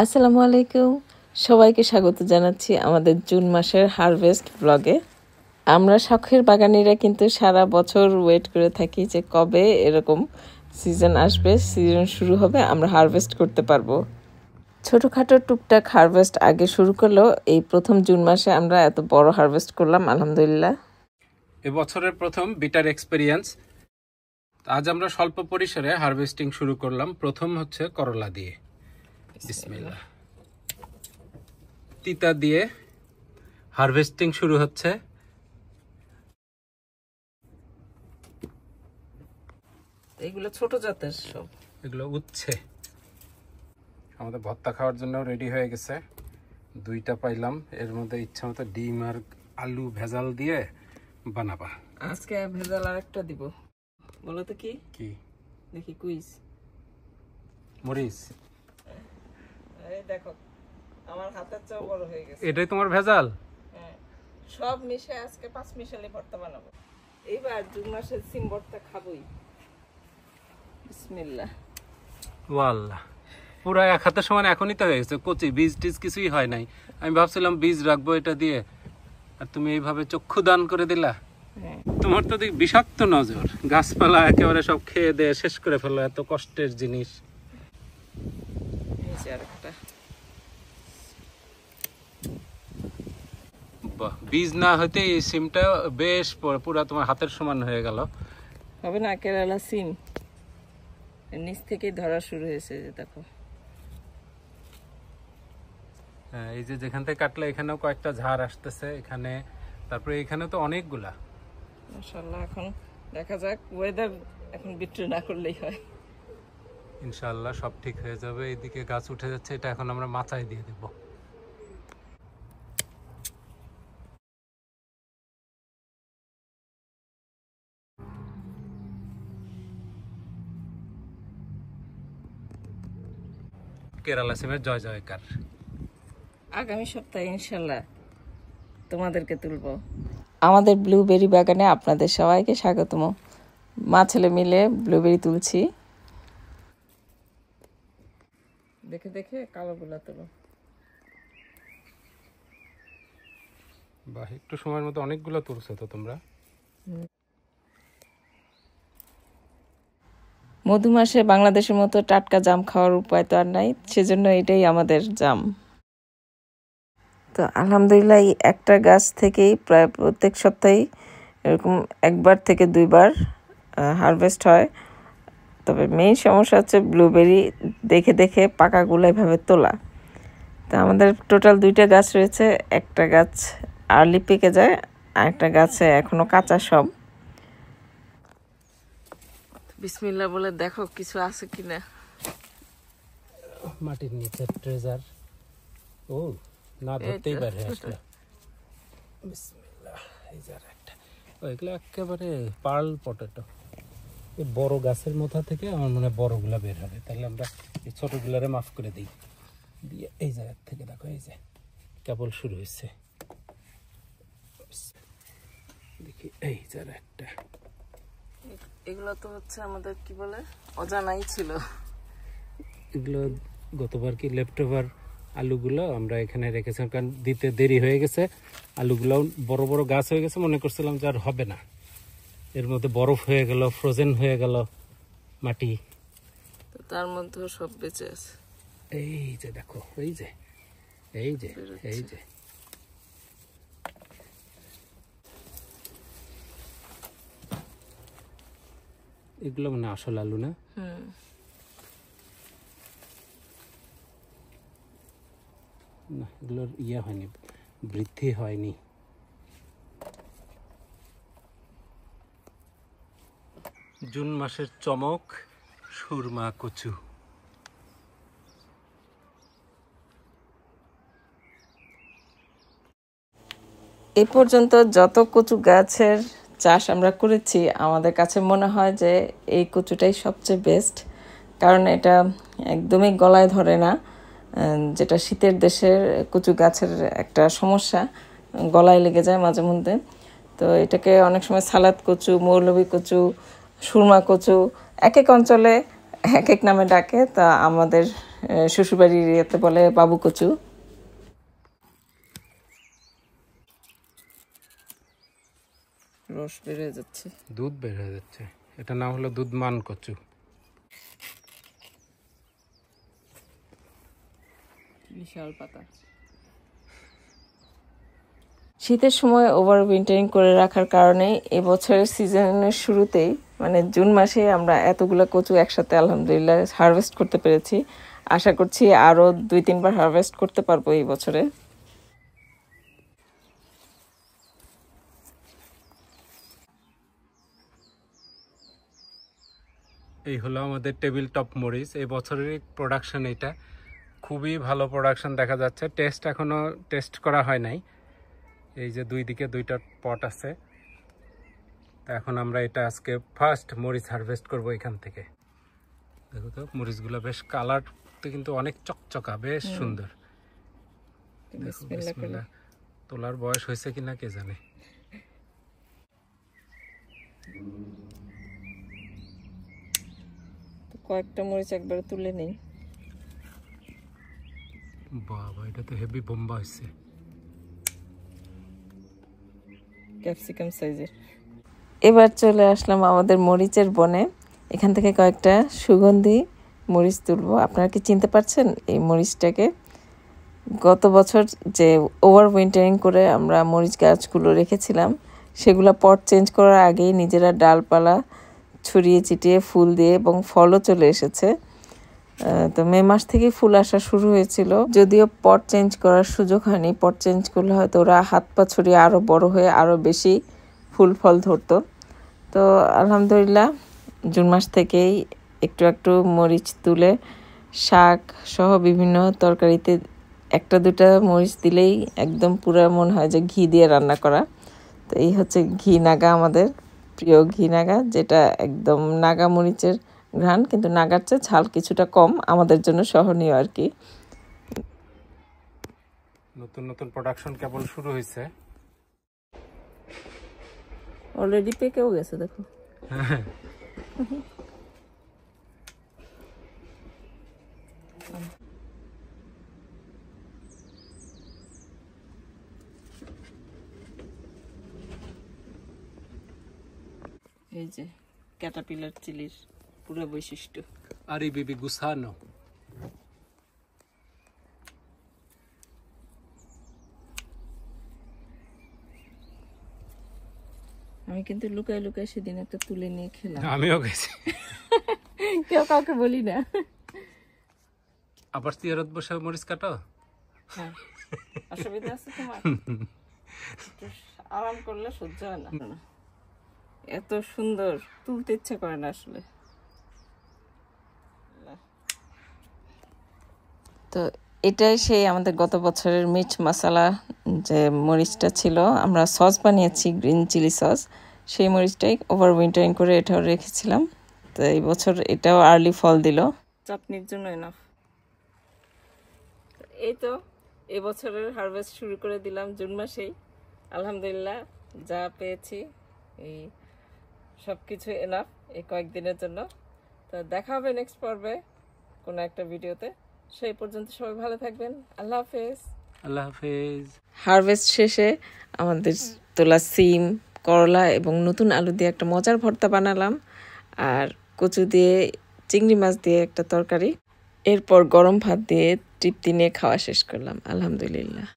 আসসালামু আলাইকুম, সবাইকে স্বাগত জানাচ্ছি আমাদের জুন মাসের হারভেস্ট ব্লগে। আমরা শখের বাগানিরা কিন্তু সারা বছর ওয়েট করে থাকি যে কবে এরকম সিজন আসবে, সিজন শুরু হবে, আমরা হারভেস্ট করতে পারবো। ছোটোখাটো টুকটাক হারভেস্ট আগে শুরু করলেও এই প্রথম জুন মাসে আমরা এত বড় হারভেস্ট করলাম, আলহামদুলিল্লাহ। এবছরের প্রথম বিটার এক্সপেরিয়েন্স। আজ আমরা স্বল্প পরিসরে হারভেস্টিং শুরু করলাম। প্রথম হচ্ছে করলা দিয়ে, বিসমিল্লাহ। তিতা দিয়ে হারভেস্টিং শুরু হচ্ছে। এগুলো ছোট জাতের সব, এগুলো উচ্ছে। আমাদের ভর্তা খাওয়ার জন্য রেডি হয়ে গেছে। দুইটা পাইলাম, এর মধ্যে ইচ্ছা মতো ডিম আর আলু ভেজাল দিয়ে বানাবা। আজকে ভেজাল আরেকটা দিব, বলো তো কি কি দেখি? কুইজ মরিচ। এই দেখো, আমার হাতের চেয়েও বড় হয়ে গেছে। এটাই তোমার ভেজাল? সব মিশে আজকে 5 মিশালি ভর্তা বানাবো। এইবার জুন মাসের সিম ভর্তা খাবোই। বিসমিল্লাহ। ওয়াল্লাহ, পুরো এক হাতের সমান এখনই তো হয়ে গেছে। কচি বীজ টিজ কিছুই হয় নাই। আমি ভাবছিলাম বীজ রাখবো এটা দিয়ে, আর তুমি এইভাবে চক্ষু দান করে দিলা। তোমার তো দেখ বিষাক্ত নজর, গাছপালা একেবারে সব খেয়ে দিয়ে শেষ করে ফেলো, এত কষ্টের জিনিস। বাহ, বীজ না হইতে এই সিমটা বেশ পুরা তোমার হাতের সমান হয়ে গেল। হবে না? কেরালা সিম নিচ থেকেই ধরা শুরু হয়েছে, যে দেখো। হ্যাঁ, এই যে যেখান থেকে কাটলে এখানেও কয়েকটা ঝাড় আসতেছে এখানে, তারপরে এখানে তো অনেকগুলা। মাশাআল্লাহ। এখন দেখা যাক, ওয়েদার এখন বিট্রে না করলেই হয়। ইনশাআল্লাহ সব ঠিক হয়ে যাবে। এইদিকে গাছ উঠে যাচ্ছে, এটা এখন আমরা মাচায় দিয়ে দেব। কেরালা সিমের জয় জয়কার। আগামী সপ্তাহে ইনশাআল্লাহ তোমাদেরকে তুলবো। আমাদের ব্লুবেরি বাগানে আপনাদের সবাইকে স্বাগতম। মা ছেলে মিলে ব্লুবেরি তুলছি। দেখে দেখে কালোগুলা তুলো। বাহ, একটু সময়ের মধ্যে অনেকগুলো তুলছো তো তোমরা। মধু মাসে বাংলাদেশের মতো টাটকা জাম খাওয়ার উপায় তো আর নাই, সেজন্য এটাই আমাদের জাম। তো আলহামদুলিল্লাহ এই একটা গাছ থেকেই প্রায় প্রত্যেক সপ্তাহেই এরকম 1বার থেকে 2বার হারভেস্ট হয়। তবে মেইন সমস্যা হচ্ছে ব্লুবেরি দেখে দেখে পাকাগুলো এভাবে তোলা। তো আমাদের টোটাল 2টা গাছ রয়েছে। একটা গাছ আর্লি পেকে যায়, আর একটা গাছে এখনো কাঁচা সব। বিসমিল্লাহ বলে দেখো কিছু আছে কিনা। মাটির নিচে ট্রেজার। ও না, ধরতেই পারে আসলে। বিসমিল্লাহ। এই যে একটা, এগুলো একেবারে পার্ল পটেটো। এই বড় গাছের মাথা থেকে আমার মনে হয় বড়গুলা বের হবে, তাহলে আমরা এই ছোটগুলারে মাফ করে দিই। দিয়ে এই জায়গার থেকে দেখো, এই যে কেবল শুরু হয়েছে। দেখি এই যে একটা। এগুলো তো হচ্ছে আমাদের কি বলে অজানাই ছিল। এগুলো গতবার কি লেফট ওভার আলুগুলো আমরা এখানে রেখেছিলাম, কারণ দিতে দেরি হয়ে গেছে। আলুগুলো বড় বড় গাছ হয়ে গেছে, মনে করছিলাম যে আর হবে না। এর মধ্যে বরফ হয়ে গেল, ফ্রোজেন হয়ে গেল মাটি। তো তার মধ্যেও সব বেঁচে আছে। এই যে দেখো, এই যে এই যে এই যে এগুলো মানে আসল আলু না? না, এগুলোর ইয়ে হয়নি, বৃদ্ধি হয়নি। জুন মাসের চমক, সুরমা কচু। এ পর্যন্ত যত কচু গাছের চাষ আমরা করেছি, আমাদের কাছে মনে হয় যে এই কচুটাই সবচেয়ে বেস্ট। কারণ এটা একদমই গলায় ধরে না, যেটা শীতের দেশের কচু গাছের একটা সমস্যা, গলায় লেগে যায় মাঝে মধ্যে। তো এটাকে অনেক সময় সালাদ কচু, মৌলবী কচু, সুরমা কচু এক এক অঞ্চলে এক এক নামে ডাকে। তা আমাদের শ্বশুরবাড়ির ইয়েতে বলে বাবু কচু। রস বের হয়ে যাচ্ছে, দুধ বের হয়ে যাচ্ছে। এটা নাম হলো দুধমান কচু। বিশাল পাতা। শীতের সময় ওভার উইন্টারিং করে রাখার কারণে এবছরের সিজনের শুরুতেই মানে জুন মাসে আমরা এতগুলো কচু একসাথে আলহামদুলিল্লাহ হারভেস্ট করতে পেরেছি। আশা করছি আরও 2-3 বার হারভেস্ট করতে পারবো এই বছরে। এই হলো আমাদের টেবিল টপ মরিচ। এই বছরের প্রোডাকশন এটা খুবই ভালো প্রোডাকশন দেখা যাচ্ছে। টেস্ট এখনো টেস্ট করা হয় নাই। এই যে দুই দিকে 2টা পট আছে। তা এখন আমরা এটা আজকে ফার্স্ট মরিচ হারভেস্ট করব এখান থেকে। দেখো তো মরিচগুলো বেশ কালারটা কিন্তু অনেক চকচকা, বেশ সুন্দর। দেখো বিসমিল্লাহ। তোলার বয়স হয়েছে কিনা কে জানে। কয়েকটা মরিচ একবার তুলে নেই। বাবা, এটা তো হেভি বোম্বা হয়েছে। ক্যাপসিকাম সাইজের। এবার চলে আসলাম আমাদের মরিচের বনে। এখান থেকে কয়েকটা সুগন্ধি মরিচ তুলবো। আপনারা কি চিনতে পারছেন এই মরিচটাকে? গত বছর যে ওভার উইন্টারিং করে আমরা মরিচ গাছগুলো রেখেছিলাম, সেগুলো পট চেঞ্জ করার আগেই নিজেরা ডালপালা ছড়িয়ে ছিটিয়ে ফুল দিয়ে এবং ফলও চলে এসেছে। তো মে মাস থেকে ফুল আসা শুরু হয়েছিল। যদিও পট চেঞ্জ করার সুযোগ হয়নি, পট চেঞ্জ করলে হয়তো ওরা হাত পা ছড়িয়ে আরও বড় হয়ে আরও বেশি ফুল ফল ধরতো। তো আলহামদুলিল্লাহ জুন মাস থেকেই একটু একটু মরিচ তুলে শাক সহ বিভিন্ন তরকারিতে 1-2টা মরিচ দিলেই একদম পুরো মনে হয় যে ঘি দিয়ে রান্না করা। তো এই হচ্ছে ঘি নাগা, আমাদের প্রিয় ঘি নাগা, যেটা একদম নাগা মরিচের ঘ্রাণ, কিন্তু নাগার চেয়ে ঝাল কিছুটা কম, আমাদের জন্য সহনীয় আর কি। নতুন নতুন প্রোডাকশন কেবল শুরু হয়েছে। অলরেডি পেকেও গেছে দেখো। এই যে ক্যাটাপিলার চিলির পুরো বৈশিষ্ট্য। আরে বেবি গুসানো। আমি কিন্তু লুকায় লুকায় সেদিন একটা তুলে নিয়ে খেলাম। আমিও গেছি। কেউ কাউকে বলি না। আবার সিয়ারত বসে মরিচ কাটো। হ্যাঁ, অসুবিধা আছে তোমার? একটু আরাম করলে সহ্য হয় না। এত সুন্দর তুলতে ইচ্ছে করে না আসলে। তো এটাই সেই আমাদের গত বছরের মির্চ মশলা যে মরিচটা ছিল, আমরা সস বানিয়েছি গ্রিন চিলি সস, সেই মরিচটাই ওভার উইন্টারিং করে এটাও রেখেছিলাম। তো এই বছর এটাও আর্লি ফল দিল, চাটনির জন্য এনাফ। এই তো এবছরের হারভেস্ট শুরু করে দিলাম জুন মাসেই। আলহামদুলিল্লাহ যা পেয়েছি এই সব কিছু এনাফ এই কয়েকদিনের জন্য। তো দেখা হবে নেক্সট পর্বে কোনো একটা ভিডিওতে। সেই পর্যন্ত সবাই ভালো থাকবেন। আল্লাহ হাফেজ। আল্লাহ হাফেজ। হারভেস্ট শেষে আমাদের তোলা সিম, করলা এবং নতুন আলু দিয়ে একটা মজার ভর্তা বানালাম, আর কচু দিয়ে চিংড়ি মাছ দিয়ে একটা তরকারি। এরপর গরম ভাত দিয়ে তৃপ্তি নিয়ে খাওয়া শেষ করলাম। আলহামদুলিল্লাহ।